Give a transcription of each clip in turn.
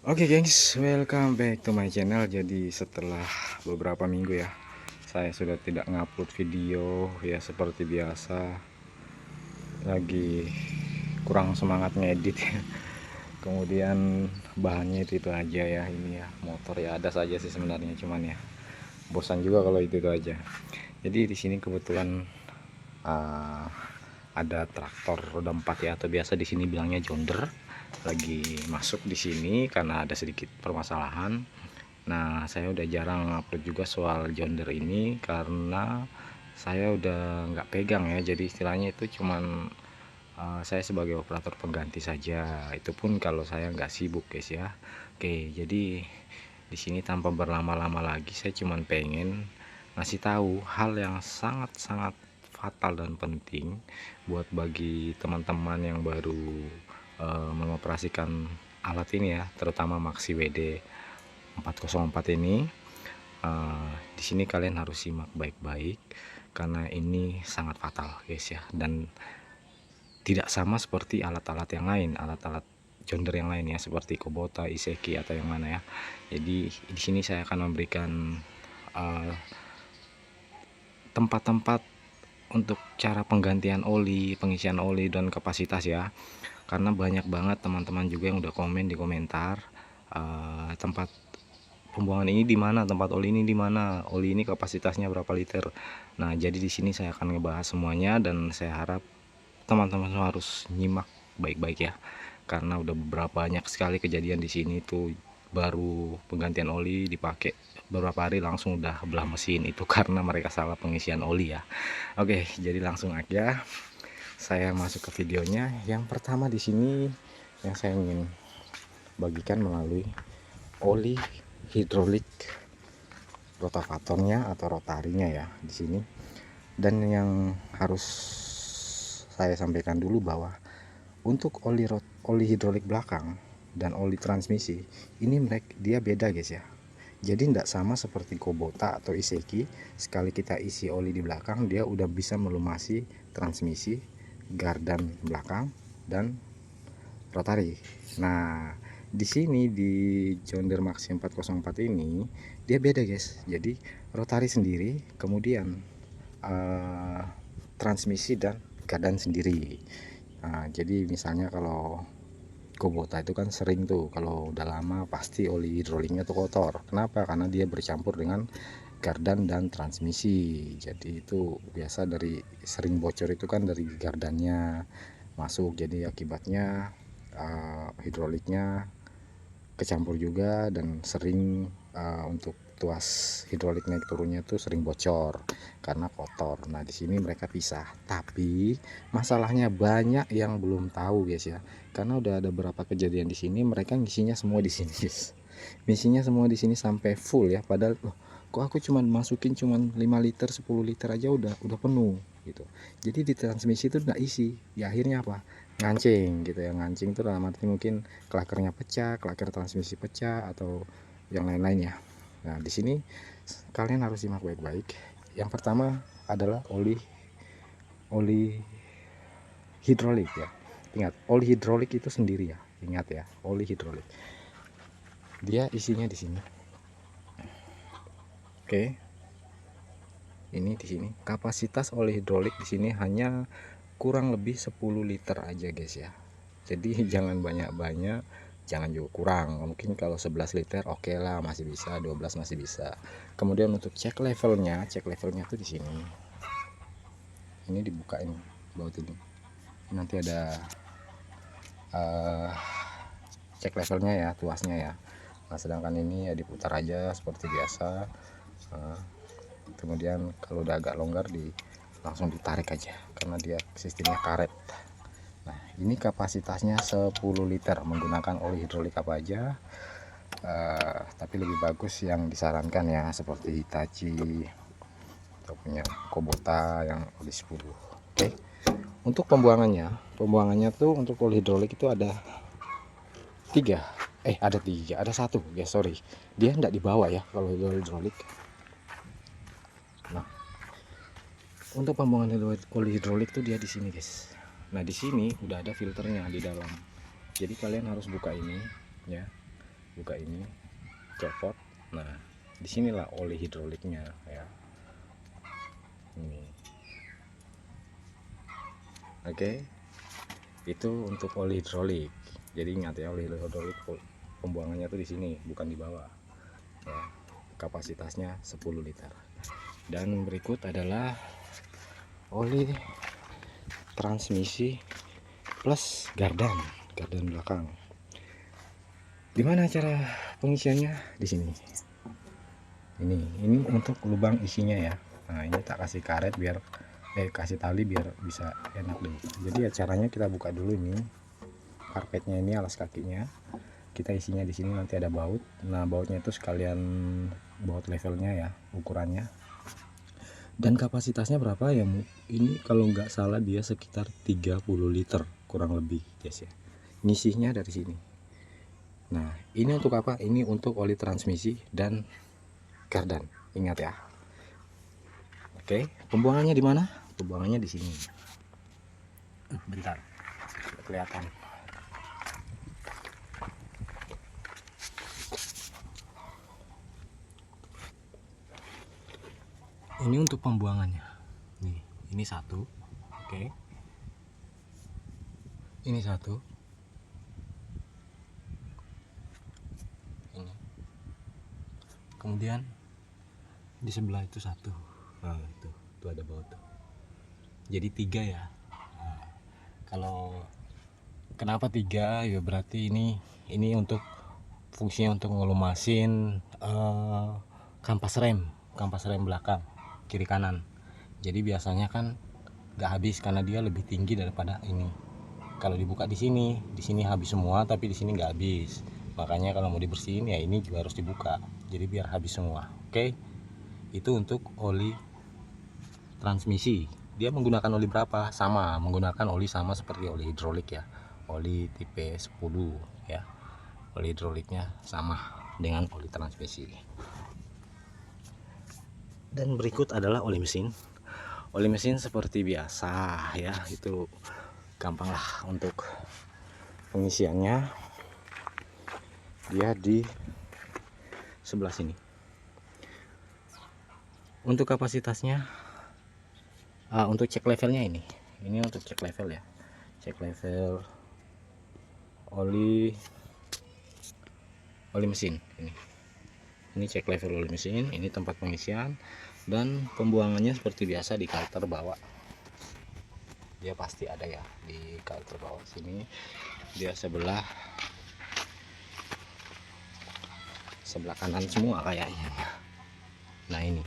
Oke gengs, welcome back to my channel. Jadi setelah beberapa minggu ya, saya sudah tidak ngupload video ya, seperti biasa. Lagi kurang semangat ngedit ya. Kemudian bahannya itu aja ya, ini ya, motor ya ada saja sih sebenarnya, cuman ya bosan juga kalau itu aja. Jadi di sini kebetulan uh, ada traktor roda 4 ya, atau biasa di sini bilangnya jonder, lagi masuk di sini karena ada sedikit permasalahan. Nah, saya udah jarang upload juga soal jonder ini karena saya udah nggak pegang ya. Jadi istilahnya itu cuman saya sebagai operator pengganti saja. Itu pun kalau saya nggak sibuk guys ya. Oke, jadi di sini tanpa berlama-lama lagi, saya cuman pengen ngasih tahu hal yang sangat-sangat fatal dan penting buat bagi teman-teman yang baru mengoperasikan alat ini ya, terutama Maxi WD 404 ini. Di sini kalian harus simak baik-baik karena ini sangat fatal guys ya, dan tidak sama seperti alat-alat yang lain, alat-alat jonder yang lain ya, seperti Kubota, Iseki atau yang mana ya. Jadi di sini saya akan memberikan tempat-tempat untuk cara penggantian oli, pengisian oli dan kapasitas ya. Karena banyak banget teman-teman juga yang udah komen di komentar, tempat pembuangan ini di mana, tempat oli ini di mana, oli ini kapasitasnya berapa liter. Nah, jadi di sini saya akan ngebahas semuanya dan saya harap teman-teman harus nyimak baik-baik ya. Karena udah beberapa banyak sekali kejadian di sini tuh, baru penggantian oli dipakai beberapa hari langsung udah belah mesin, itu karena mereka salah pengisian oli ya. Oke, jadi langsung aja saya masuk ke videonya. Yang pertama di sini yang saya ingin bagikan melalui oli hidrolik rotavatornya atau rotarinya ya di sini. Dan yang harus saya sampaikan dulu bahwa untuk oli hidrolik belakang dan oli transmisi ini dia beda guys ya. Jadi tidak sama seperti Kubota atau Iseki. Sekali kita isi oli di belakang, dia udah bisa melumasi transmisi, gardan belakang, dan rotari. Nah, di sini di John Deere Maxi 404 ini dia beda guys. Jadi rotari sendiri, kemudian transmisi dan gardan sendiri. Nah, jadi misalnya kalau Kubota itu kan sering tuh kalau udah lama pasti oli hidroliknya tuh kotor. Kenapa? Karena dia bercampur dengan gardan dan transmisi. Jadi itu biasa dari sering bocor itu kan dari gardannya masuk. Jadi akibatnya hidroliknya kecampur juga, dan sering untuk tuas hidrolik naik turunnya tuh sering bocor karena kotor. Nah, di sini mereka pisah. Tapi masalahnya banyak yang belum tahu guys ya. Karena udah ada beberapa kejadian di sini mereka ngisinya semua di sini guys. Misinya semua di sini sampai full ya, padahal loh, kok aku cuman masukin cuman 5 liter 10 liter aja udah penuh gitu. Jadi di transmisi itu nggak isi ya, akhirnya apa, ngancing gitu ya. Ngancing tuh dalam arti mungkin klakernya pecah, klaker transmisi pecah, atau yang lain-lain ya. Nah, di sini kalian harus simak baik-baik. Yang pertama adalah oli hidrolik ya. Ingat, oli hidrolik itu sendiri ya. Ingat ya, oli hidrolik. Dia isinya di sini. Oke. Ini di sini kapasitas oli hidrolik di sini hanya kurang lebih 10 liter aja guys ya. Jadi jangan banyak-banyak, jangan juga kurang. Mungkin kalau 11 liter oke lah, masih bisa, 12 masih bisa. Kemudian untuk cek levelnya tuh di sini. Ini dibukain baut ini. Nanti ada cek levelnya ya, tuasnya ya. Nah, sedangkan ini ya diputar aja seperti biasa. Kemudian kalau udah agak longgar langsung ditarik aja karena dia sistemnya karet. Nah, ini kapasitasnya 10 liter menggunakan oli hidrolik apa aja. Tapi lebih bagus yang disarankan ya, seperti Hitachi atau punya Kubota yang oli 10. Oke. Untuk pembuangannya tuh untuk oli hidrolik itu ada ada satu ya, sorry, dia enggak dibawa ya kalau oli hidrolik. Nah, untuk pembuangan oli hidrolik tuh dia di sini guys. Nah, di sini udah ada filternya di dalam. Jadi kalian harus buka ini ya. buka ini, copot. Nah, disinilah oli hidroliknya ya. Ini. Oke. Itu untuk oli hidrolik. Jadi ingat ya, oli hidrolik pembuangannya tuh di sini, bukan di bawah. Ya, kapasitasnya 10 liter. Dan berikut adalah oli transmisi plus gardan belakang. Dimana cara pengisiannya? Di sini. Ini untuk lubang isinya ya. Nah, ini tak kasih karet biar kasih tali biar bisa enak deh. Jadi ya caranya kita buka dulu ini karpetnya, ini alas kakinya. Kita isinya di sini, nanti ada baut. Nah, bautnya itu sekalian baut levelnya ya, ukurannya. Dan kapasitasnya berapa ya? Ini kalau nggak salah dia sekitar 30 liter kurang lebih, guys ya. Ngisinya dari sini. Nah, ini untuk apa? Ini untuk oli transmisi dan gardan. Ingat ya. Oke, pembuangannya di mana? Pembuangannya di sini. Bentar, kelihatan. Ini untuk pembuangannya. Nih, ini satu. Oke. Ini satu. Ini. Kemudian di sebelah itu satu. Nah, itu ada baut tuh. Jadi 3 ya. Nah, kalau kenapa 3 ya, berarti ini untuk fungsinya untuk ngelumasin kampas rem belakang kiri kanan. Jadi biasanya kan nggak habis karena dia lebih tinggi daripada ini. Kalau dibuka di sini habis semua, tapi di sini nggak habis. Makanya kalau mau dibersihin ya ini juga harus dibuka. Jadi biar habis semua. Oke. Itu untuk oli transmisi. Dia menggunakan oli berapa? Sama, menggunakan oli sama seperti oli hidrolik ya. Oli tipe 10 ya. Oli hidroliknya sama dengan oli transmisi. Dan berikut adalah oli mesin. Oli mesin seperti biasa ya, itu gampang lah untuk pengisiannya. Dia di sebelah sini. Untuk kapasitasnya, untuk cek levelnya ini untuk cek level ya, cek level oli mesin. Ini cek level oli mesin. Ini tempat pengisian dan pembuangannya seperti biasa di kalter bawah. Dia pasti ada ya di kalter bawah sini. Dia sebelah kanan semua kayaknya. Nah, ini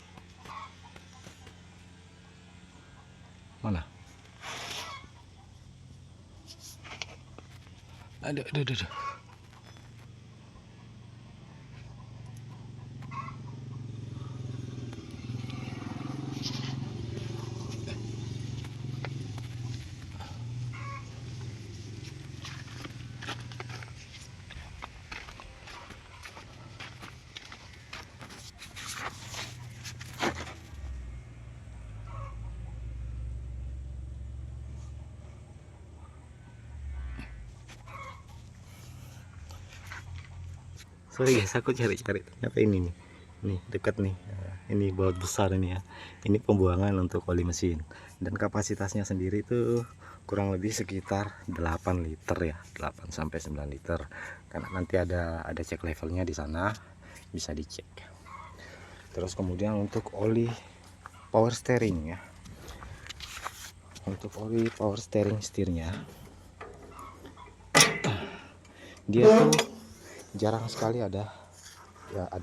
mana? Ada. Sorry guys, aku cari-cari ternyata ini nih dekat nih. Ini baut besar ini ya. Ini pembuangan untuk oli mesin, dan kapasitasnya sendiri itu kurang lebih sekitar 8 liter ya, 8 sampai 9 liter. Karena nanti ada cek levelnya di sana, bisa dicek. Terus kemudian untuk oli power steering ya. Untuk oli power steering setirnya, dia tuh jarang sekali ada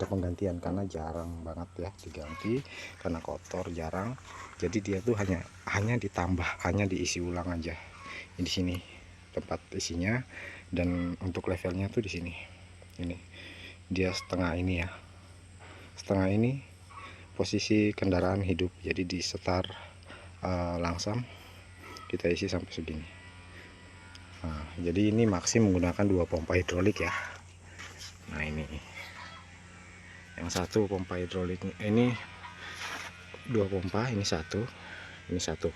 penggantian, karena jarang banget ya diganti karena kotor, jarang. Jadi dia tuh hanya ditambah, hanya diisi ulang aja. Di sini tempat isinya, dan untuk levelnya tuh di sini. Ini dia setengah ini ya, setengah ini posisi kendaraan hidup. Jadi di setar langsam kita isi sampai segini. Nah, jadi ini maksimal menggunakan 2 pompa hidrolik ya. Nah, ini yang satu pompa hidroliknya, ini 2 pompa, ini satu,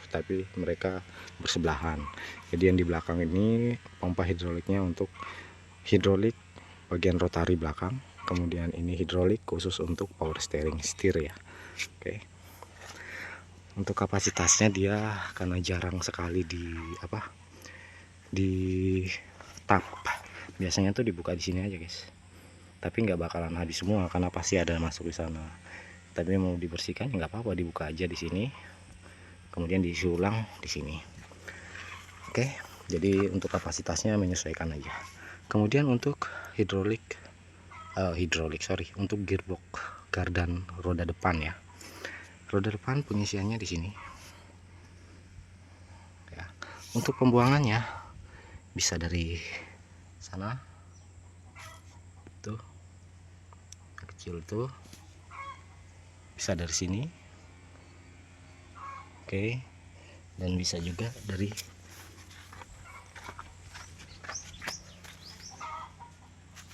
tapi mereka bersebelahan. Jadi yang di belakang ini pompa hidroliknya untuk hidrolik bagian rotari belakang, kemudian ini hidrolik khusus untuk power steering setir ya. Oke. Untuk kapasitasnya dia karena jarang sekali di tap, biasanya tuh dibuka di sini aja guys, tapi nggak bakalan habis semua karena pasti ada masuk di sana. Tapi mau dibersihkan nggak apa-apa, dibuka aja di sini, kemudian diisi ulang di sini. Oke, jadi untuk kapasitasnya menyesuaikan aja. Kemudian untuk untuk gearbox gardan roda depan ya. Roda depan pengisiannya di sini. Ya. Untuk pembuangannya bisa dari sana, tuh kecil tuh, bisa dari sini, oke, dan bisa juga dari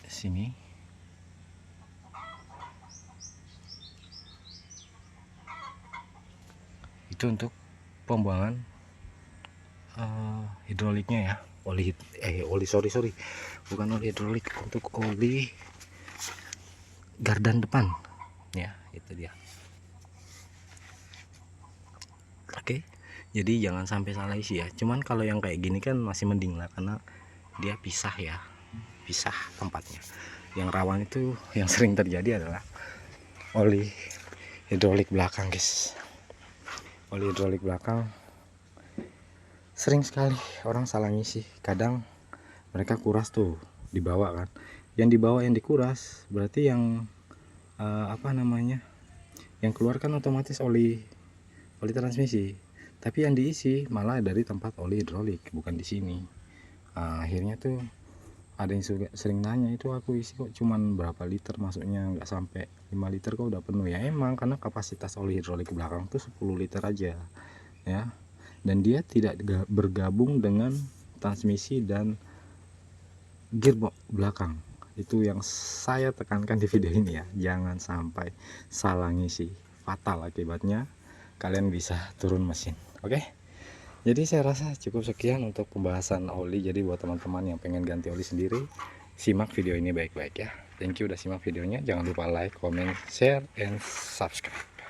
sini. Itu untuk pembuangan hidroliknya ya, oli bukan oli hidrolik, untuk oli gardan depan ya, itu dia. Oke, jadi jangan sampai salah isi ya. Cuman kalau yang kayak gini kan masih mending lah, karena dia pisah ya, pisah tempatnya. Yang rawan itu yang sering terjadi adalah oli hidrolik belakang guys. Oli hidrolik belakang sering sekali orang salah ngisi. Kadang mereka kuras tuh dibawa kan, yang dibawa yang dikuras berarti yang yang keluar kan otomatis oli transmisi, tapi yang diisi malah dari tempat oli hidrolik, bukan di sini. Akhirnya tuh ada yang sering nanya, itu aku isi kok cuman berapa liter, masuknya nggak sampai 5 liter kok udah penuh. Ya emang karena kapasitas oli hidrolik belakang tuh 10 liter aja ya, dan dia tidak bergabung dengan transmisi dan gearbox belakang. Itu yang saya tekankan di video ini ya, jangan sampai salah ngisi, fatal akibatnya, kalian bisa turun mesin. Oke, jadi saya rasa cukup sekian untuk pembahasan oli. Jadi buat teman-teman yang pengen ganti oli sendiri, simak video ini baik-baik ya. Thank you udah simak videonya, jangan lupa like, comment, share, and subscribe.